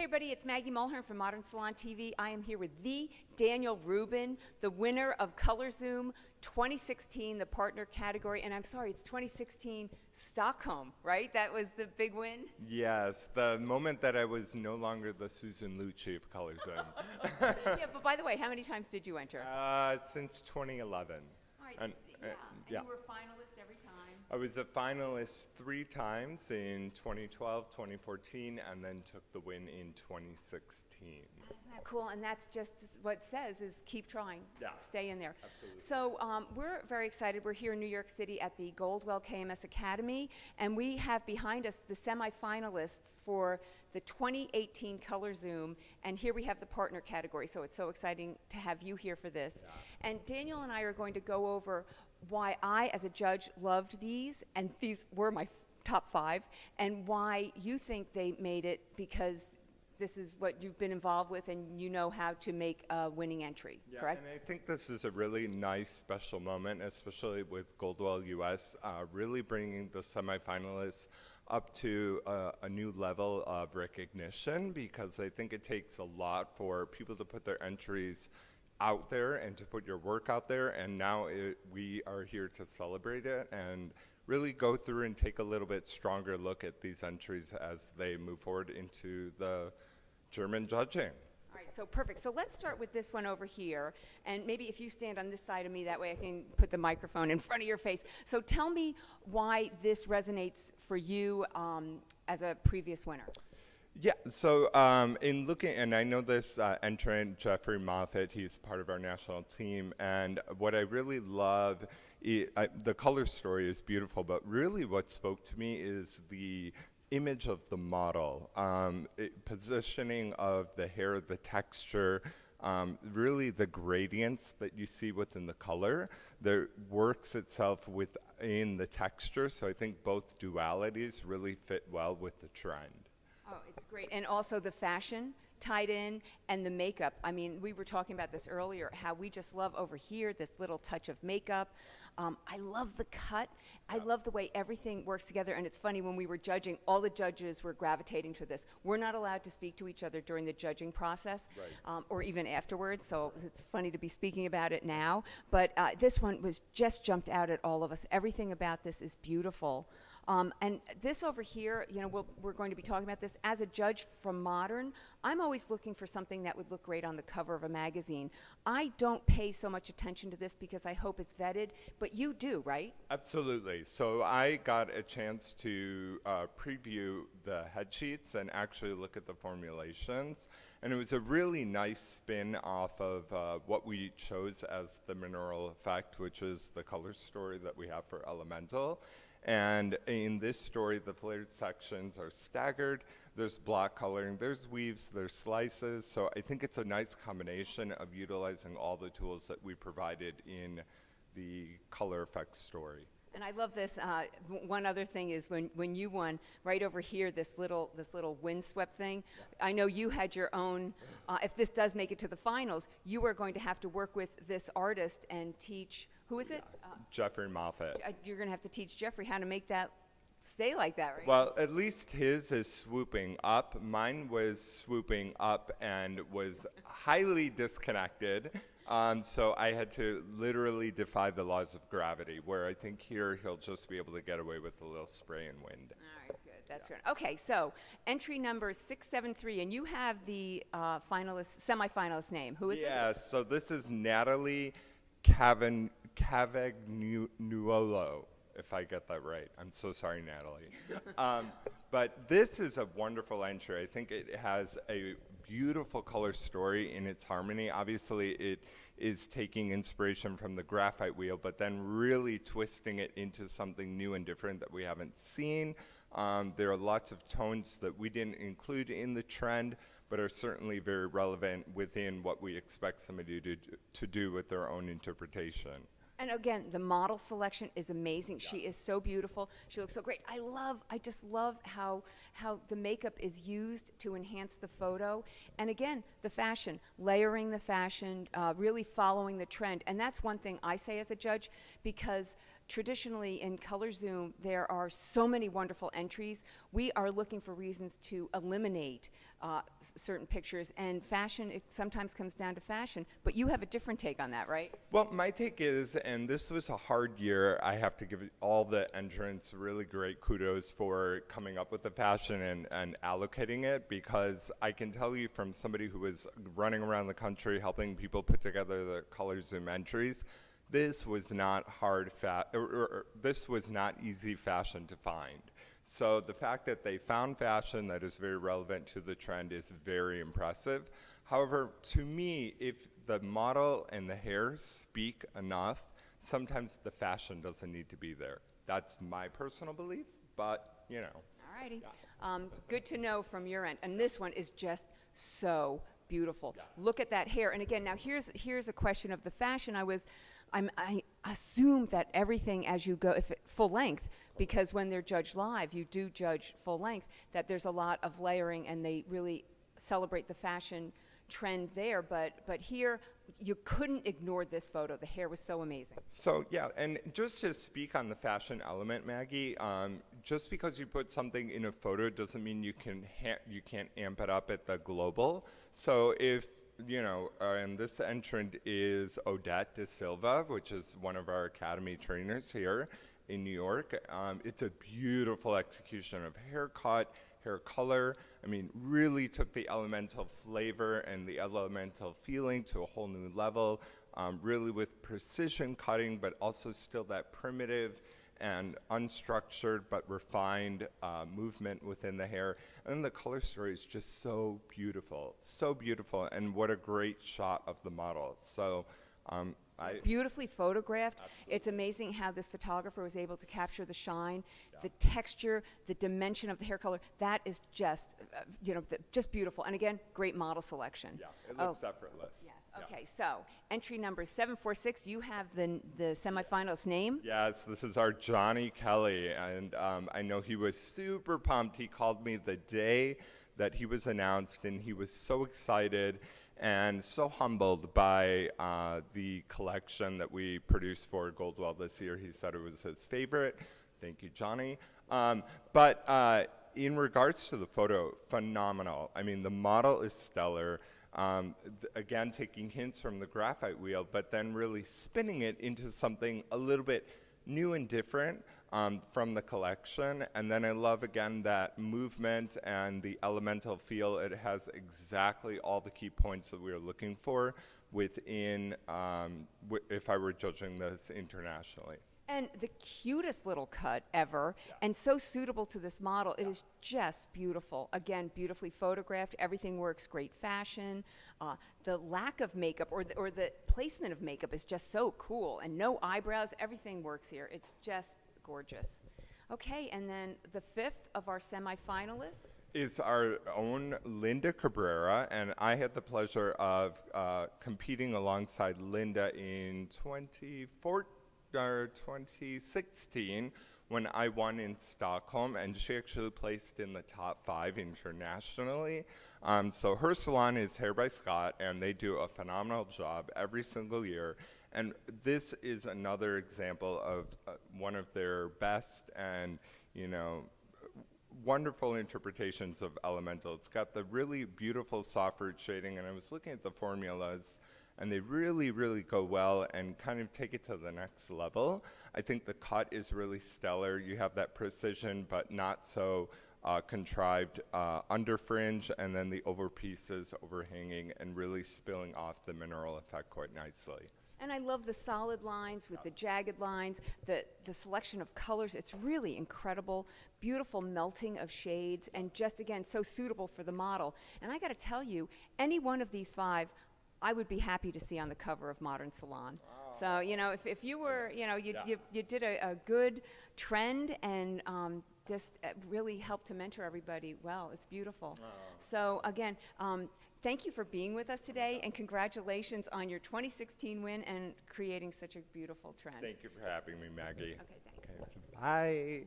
everybody, it's Maggie Mulhern from Modern Salon TV. I am here with the Daniel Rubin, the winner of Color Zoom 2016, the partner category. And I'm sorry, it's 2016 Stockholm, right? That was the big win? Yes, the moment that I was no longer the Susan Lucci of Color Zoom. Yeah, but by the way, how many times did you enter? Since 2011. All right, And, and you were a finalist every time? I was a finalist 3 times in 2012, 2014, and then took the win in 2016. Isn't that cool? And that's just what it says is keep trying. Yeah. Stay in there. Absolutely. So we're very excited. We're here in New York City at the Goldwell KMS Academy, and we have behind us the semifinalists for the 2018 Color Zoom, and here we have the partner category, so it's so exciting to have you here for this. Yeah. And Daniel and I are going to go over why I, as a judge, loved these, and these were my top 5, and why you think they made it, because this is what you've been involved with and you know how to make a winning entry, correct? And I think this is a really nice special moment, especially with Goldwell US, really bringing the semifinalists up to a new level of recognition, because I think it takes a lot for people to put their entries out there and to put your work out there, and now we are here to celebrate it and really go through and take a little bit stronger look at these entries as they move forward into the German judging. All right, so perfect. So let's start with this one over here, and maybe if you stand on this side of me, that way I can put the microphone in front of your face. So tell me why this resonates for you as a previous winner. Yeah, so in looking, and I know this entrant, Jeffrey Moffett, he's part of our national team, and what I really love, the color story is beautiful, but really what spoke to me is the image of the model, positioning of the hair, the texture, really the gradients that you see within the color that works itself within the texture, so I think both dualities really fit well with the trend. Oh, it's great. And also the fashion tied in and the makeup. I mean, we were talking about this earlier, how we just love over here this little touch of makeup. I love the cut. I love the way everything works together. And it's funny, when we were judging, all the judges were gravitating to this. We're not allowed to speak to each other during the judging process, right, or even afterwards. So it's funny to be speaking about it now. But this one was just jumped out at all of us. Everything about this is beautiful. And this over here, you know, we're going to be talking about this. As a judge from Modern, I'm always looking for something that would look great on the cover of a magazine. I don't pay so much attention to this because I hope it's vetted, but you do, right? Absolutely. So I got a chance to preview the head sheets and actually look at the formulations. And it was a really nice spin off of what we chose as the mineral effect, which is the color story that we have for Elemental. And in this story, the flared sections are staggered. There's block coloring, there's weaves, there's slices. So I think it's a nice combination of utilizing all the tools that we provided in the color effects story. And I love this. One other thing is when you won, right over here, this little windswept thing. Yeah. I know you had your own. If this does make it to the finals, you are going to have to work with this artist and teach. Who is it? Jeffrey Moffett. You're going to have to teach Jeffrey how to make that stay like that, right? Well, at least his is swooping up. Mine was swooping up and was highly disconnected. So I had to literally defy the laws of gravity, where I think here he'll just be able to get away with a little spray and wind. All right, good. That's good. Okay, so entry number 673, and you have the semifinalist name. Who is this? Yes, so this is Natalie Cavagnuolo, if I get that right. I'm so sorry, Natalie. But this is a wonderful entry. I think it has a beautiful color story in its harmony. Obviously, it is taking inspiration from the graphite wheel, but then really twisting it into something new and different that we haven't seen. There are lots of tones that we didn't include in the trend, but are certainly very relevant within what we expect somebody to do with their own interpretation. And again, the model selection is amazing. Yeah. She is so beautiful. She looks so great. I just love how the makeup is used to enhance the photo. And again, the fashion, layering the fashion, really following the trend. And that's one thing I say as a judge, because traditionally in Color Zoom, there are so many wonderful entries. We are looking for reasons to eliminate certain pictures, and fashion, it sometimes comes down to fashion, but you have a different take on that, right? Well, my take is, and this was a hard year, I have to give all the entrants really great kudos for coming up with the fashion and allocating it, because I can tell you from somebody who was running around the country helping people put together the Color Zoom entries, this was not this was not easy fashion to find. So the fact that they found fashion that is very relevant to the trend is very impressive. However, to me, if the model and the hair speak enough, sometimes the fashion doesn't need to be there. That's my personal belief, but you know. All righty. Yeah. Good to know from your end. And this one is just so beautiful. Yeah. Look at that hair. And again, now here's a question of the fashion. I assume that everything as you go, if full length, because when they're judged live, you do judge full length, that there's a lot of layering and they really celebrate the fashion trend there. But here, you couldn't ignore this photo. The hair was so amazing. So yeah, and just to speak on the fashion element, Maggie, just because you put something in a photo doesn't mean you can't amp it up at the global. So if you know, and this entrant is Odette De Silva, which is one of our Academy trainers here in New York. It's a beautiful execution of haircut, hair color. I mean, really took the elemental flavor and the elemental feeling to a whole new level, really with precision cutting, but also still that primitive and unstructured but refined movement within the hair. And the color story is just so beautiful, and what a great shot of the model. So beautifully photographed. Absolutely. It's amazing how this photographer was able to capture the shine, the texture, the dimension of the hair color. That is just, just beautiful. And again, great model selection. Yeah, it looks effortless. Yes. Okay, so entry number 746, you have the semifinalist name? Yes, this is our Johnny Kelly, and I know he was super pumped. He called me the day that he was announced, and he was so excited and so humbled by the collection that we produced for Goldwell this year. He said it was his favorite. Thank you, Johnny. But in regards to the photo, phenomenal. I mean, the model is stellar. Again, taking hints from the graphite wheel, but then really spinning it into something a little bit new and different from the collection. And then I love, again, that movement and the elemental feel. It has exactly all the key points that we were looking for within, if I were judging this internationally. And the cutest little cut ever, and so suitable to this model. It is just beautiful. Again, beautifully photographed. Everything works. Great fashion. The lack of makeup or the placement of makeup is just so cool. And no eyebrows. Everything works here. It's just gorgeous. Okay, and then the fifth of our semifinalists is our own Linda Cabrera, and I had the pleasure of competing alongside Linda in 2016 when I won in Stockholm, and she actually placed in the top 5 internationally. So her salon is Hair by Scott, and they do a phenomenal job every single year. And this is another example of one of their best and, wonderful interpretations of elemental. It's got the really beautiful soft root shading, and I was looking at the formulas, and they really, really go well and kind of take it to the next level. I think the cut is really stellar. You have that precision, but not so contrived under fringe, and then the over pieces overhanging and really spilling off the mineral effect quite nicely. And I love the solid lines with the jagged lines, the selection of colors. It's really incredible. Beautiful melting of shades, and just, again, so suitable for the model. And I got to tell you, any one of these 5, I would be happy to see on the cover of Modern Salon. Oh. So, if you were, you did a good trend and just really helped to mentor everybody well. It's beautiful. Oh. So, again, thank you for being with us today, and congratulations on your 2016 win and creating such a beautiful trend. Thank you for having me, Maggie. Okay, thanks. Okay, bye.